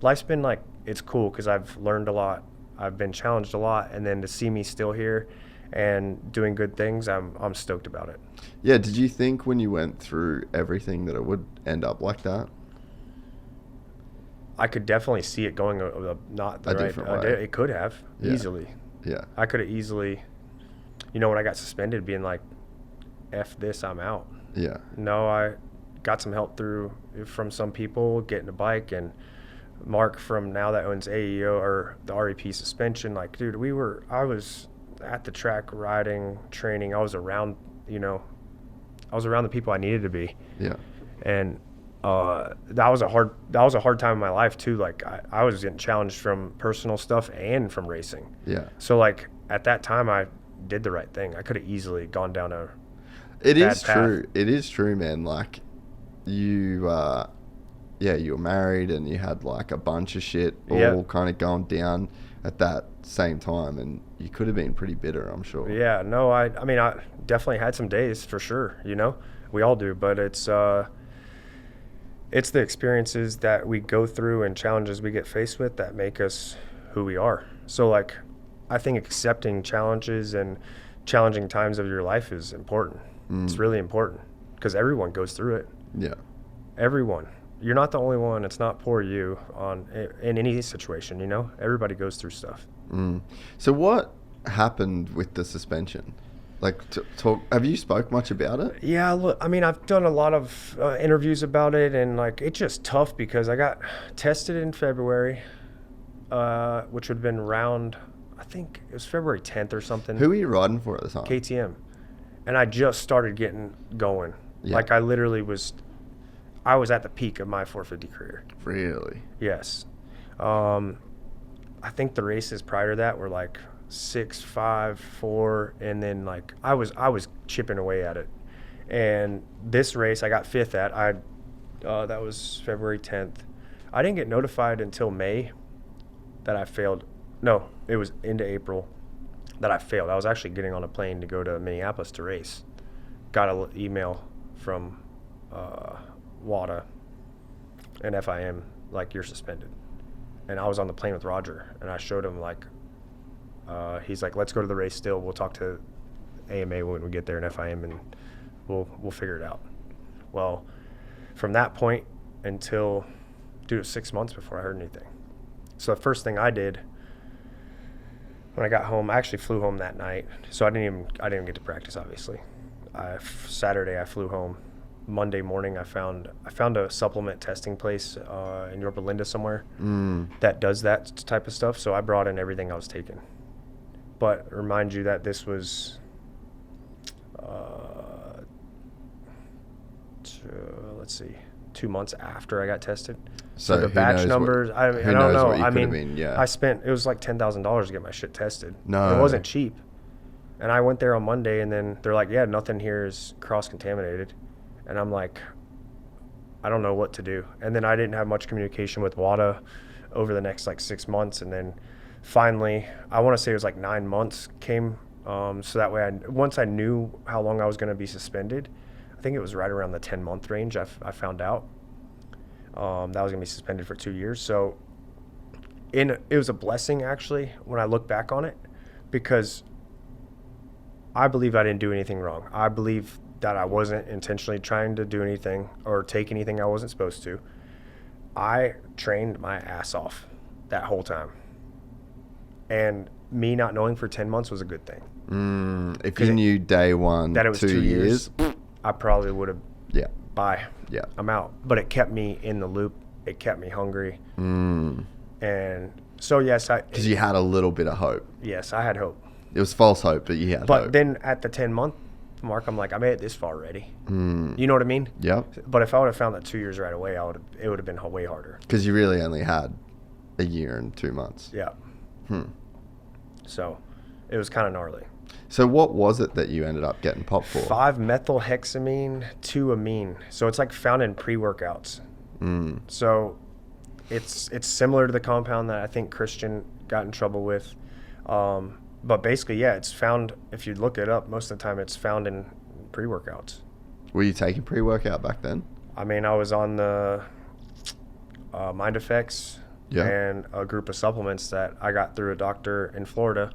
life's been like, it's cool because I've learned a lot. I've been challenged a lot. And then to see me still here and doing good things, I'm stoked about it. Yeah, did you think when you went through everything that it would end up like that? I could definitely see it going not the A right different way. It could have Yeah. easily. Yeah. I could have easily, when I got suspended, being like, F this, I'm out. Yeah. No, I got some help from some people getting a bike, and Mark from now that owns AEO or the REP suspension. Like, dude, I was at the track riding, training. I was around, the people I needed to be. Yeah. And that was a hard time in my life too. Like I was getting challenged from personal stuff and from racing. Yeah. So like at that time I did the right thing. I could have easily gone down a It bad is path. true. It is true, man. Like, you were married and you had like a bunch of shit all kind of going down at that same time, and you could have been pretty bitter, I'm sure. Yeah, no, I mean, I definitely had some days for sure, we all do, but it's the experiences that we go through and challenges we get faced with that make us who we are. So like, I think accepting challenges and challenging times of your life is important. It's really important because everyone goes through it. Yeah. Everyone. You're not the only one. It's not poor you in any situation, Everybody goes through stuff. So what happened with the suspension? Like, have you spoke much about it? Yeah, look, I mean, I've done a lot of interviews about it, and like, it's just tough because I got tested in February, which would have been I think it was February 10th or something. Who were you riding for at the time? KTM. And I just started getting going. Yeah. Like I literally I was at the peak of my 450 career. Really? Yes. I think the races prior to that were like 6, 5, 4, and then like I was chipping away at it. And this race I got 5th at. That was February 10th. I didn't get notified until May that I failed. No, it was into April that I failed. I was actually getting on a plane to go to Minneapolis to race. Got an email from WADA and FIM, like, you're suspended. And I was on the plane with Roger, and I showed him, like, he's like, let's go to the race still. We'll talk to AMA when we get there and FIM, and we'll figure it out. Well, from that point until, dude, it was 6 months before I heard anything. So the first thing I did when I got home, I actually flew home that night. So I didn't even get to practice, obviously. Saturday I flew home. Monday morning I found a supplement testing place in Yorba Linda somewhere that does that type of stuff. So I brought in everything I was taking. But remind you that this was let's see, 2 months after I got tested. So the batch numbers, I don't know. I mean, it was like $10,000 to get my shit tested. No. It wasn't cheap. And I went there on Monday, and then they're like, yeah, nothing here is cross-contaminated. And I'm like, I don't know what to do. And then I didn't have much communication with WADA over the next like 6 months. And then finally, I want to say it was like 9 months came. So that way, once I knew how long I was going to be suspended, I think it was right around the 10-month range, I found out that I was going to be suspended for 2 years. So it was a blessing, actually, when I look back on it, because I believe I didn't do anything wrong. I believe that I wasn't intentionally trying to do anything or take anything I wasn't supposed to. I trained my ass off that whole time. And me not knowing for 10 months was a good thing. If you knew day one that it was 2 years, I probably would have, bye. Yeah. I'm out. But it kept me in the loop. It kept me hungry. And so, yes. Because you had a little bit of hope. Yes, I had hope. It was false hope, but you had hope. But then at the 10-month mark, I'm like, I made it this far already. You know what I mean? Yep. But if I would have found that 2 years right away, it would have been way harder. Because you really only had a year and 2 months. Yeah. So it was kind of gnarly. So what was it that you ended up getting popped for? 5-methylhexamine, 2-amine. So it's like found in pre-workouts. So it's similar to the compound that I think Christian got in trouble with. But basically, it's found, if you look it up, most of the time it's found in pre-workouts. Were you taking pre-workout back then? I mean, I was on the Mind Effects and a group of supplements that I got through a doctor in Florida,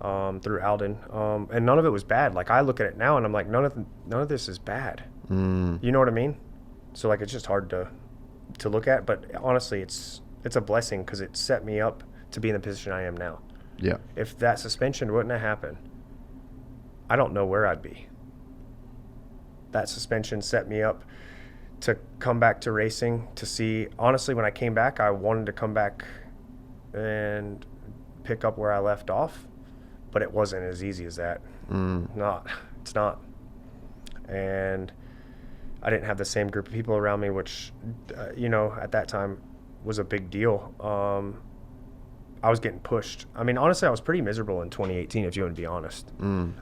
through Alden, and none of it was bad. Like, I look at it now and I'm like, none of this is bad. You know what I mean? So like, it's just hard to look at, but honestly, it's a blessing because it set me up to be in the position I am now. Yeah. If that suspension wouldn't have happened, I don't know where I'd be. That suspension set me up to come back to racing, to see, honestly, when I came back, I wanted to come back and pick up where I left off, but it wasn't as easy as that. It's not. And I didn't have the same group of people around me, which, at that time was a big deal. I was getting pushed. I mean, honestly, I was pretty miserable in 2018, if you want to be honest.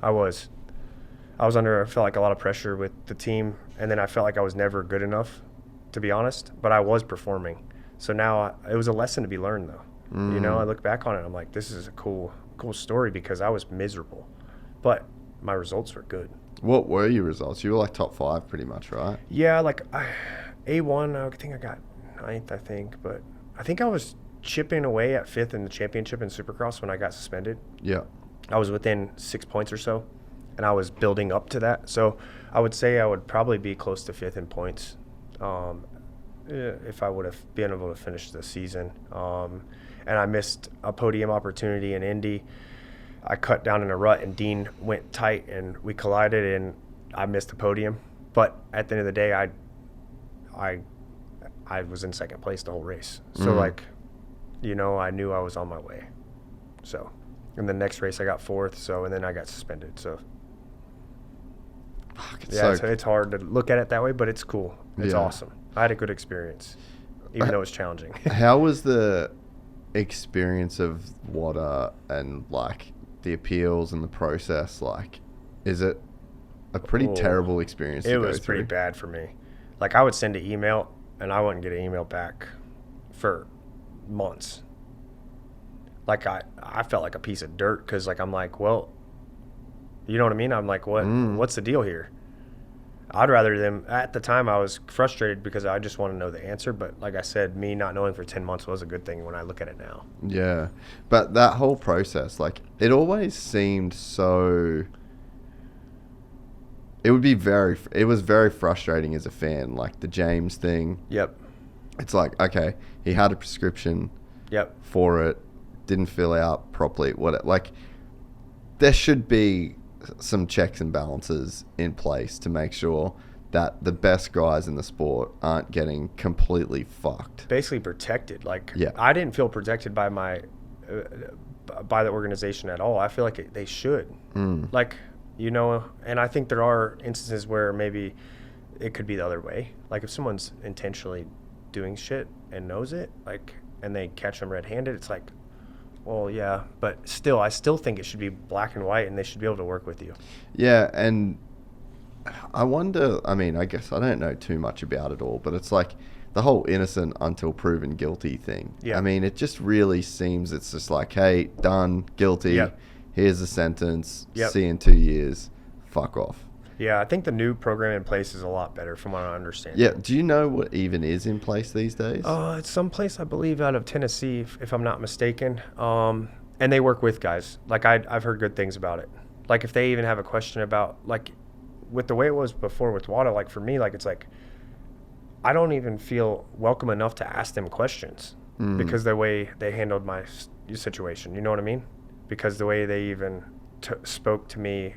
I was under, I felt like, a lot of pressure with the team, and then I felt like I was never good enough, to be honest, but I was performing. So now it was a lesson to be learned, though. I look back on it, I'm like, this is a cool story because I was miserable, but my results were good. What were your results? You were like top 5 pretty much, right? Yeah, like A1, I think I got 9th, but I think I was chipping away at 5th in the championship in Supercross when I got suspended. Yeah. I was within 6 points or so, and I was building up to that. So I would say I would probably be close to 5th in points if I would have been able to finish the season. And I missed a podium opportunity in Indy. I cut down in a rut, and Dean went tight, and we collided, and I missed the podium. But at the end of the day, I was in second place the whole race. So, I knew I was on my way. So, in the next race, I got 4th, and then I got suspended. So, it's hard to look at it that way, but it's cool. It's awesome. I had a good experience, even though it's challenging. How was the experience of WADA and, like, the appeals and the process? Like, is it a pretty terrible experience to go through? It was pretty bad for me. Like, I would send an email, and I wouldn't get an email back for months. Like, I felt like a piece of dirt because, like, I'm like, well, you know what I mean? I'm like, what's the deal here? I'd rather them, at the time I was frustrated because I just want to know the answer. But like I said, me not knowing for 10 months was a good thing when I look at it now. Yeah. But that whole process, like, it always seemed so, it was very frustrating as a fan. Like the James thing. Yep. It's like, okay, he had a prescription for it, didn't fill out properly. There should be some checks and balances in place to make sure that the best guys in the sport aren't getting completely fucked. Basically protected. I didn't feel protected by by the organization at all. I feel like they should. And I think there are instances where maybe it could be the other way. Like if someone's intentionally doing shit and knows it, and they catch them red-handed, it's like, well, yeah, but I still think it should be black and white, and they should be able to work with you. Yeah, and I wonder, I mean, I guess I don't know too much about it all, but it's like the whole innocent until proven guilty thing. Yeah. I mean, it just really seems it's just like, hey, done, guilty, here's the sentence, see you in 2 years, fuck off. Yeah, I think the new program in place is a lot better from what I understand. Yeah, do you know what even is in place these days? It's someplace, I believe, out of Tennessee, if I'm not mistaken. And they work with guys. Like, I've heard good things about it. Like, if they even have a question about, like, with the way it was before with WADA, like, for me, like, it's like, I don't even feel welcome enough to ask them questions because the way they handled my situation, you know what I mean? Because the way they even spoke to me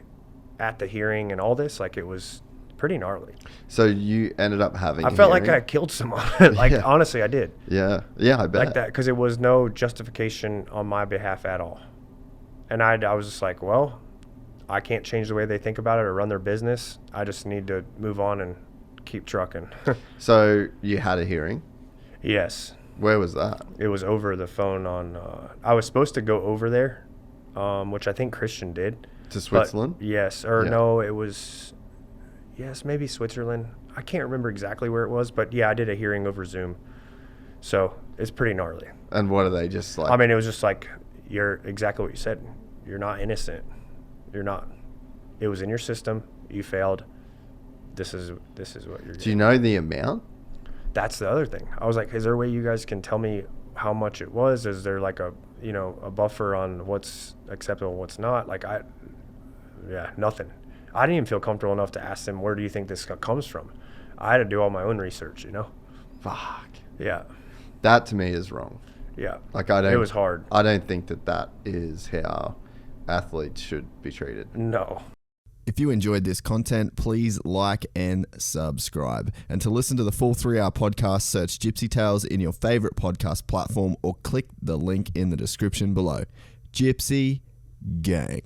at the hearing and all this, like, it was pretty gnarly. So you ended up having I felt like I killed someone. Honestly, I did. Yeah, I bet. Like that, because it was no justification on my behalf at all. And I was just like, well, I can't change the way they think about it or run their business. I just need to move on and keep trucking. So you had a hearing? Yes. Where was that? It was over the phone on, I was supposed to go over there, which I think Christian did. To Switzerland? Yes. Or no, it was, maybe Switzerland. I can't remember exactly where it was, but yeah, I did a hearing over Zoom. So it's pretty gnarly. And what are they just like? I mean, it was just like, you're exactly what you said. You're not innocent. You're not. It was in your system. You failed. This is what you're getting. Do you know the amount? That's the other thing. I was like, is there a way you guys can tell me how much it was. Is there like a, you know, a buffer on what's acceptable, what's not? Like nothing. I didn't even feel comfortable enough to ask them, where do you think this comes from? I had to do all my own research, you know? Fuck. Yeah. That to me is wrong. Yeah. Like it was hard. I don't think that is how athletes should be treated. No. If you enjoyed this content, please like and subscribe. And to listen to the full 3-hour podcast, search Gypsy Tales in your favorite podcast platform or click the link in the description below. Gypsy Gang.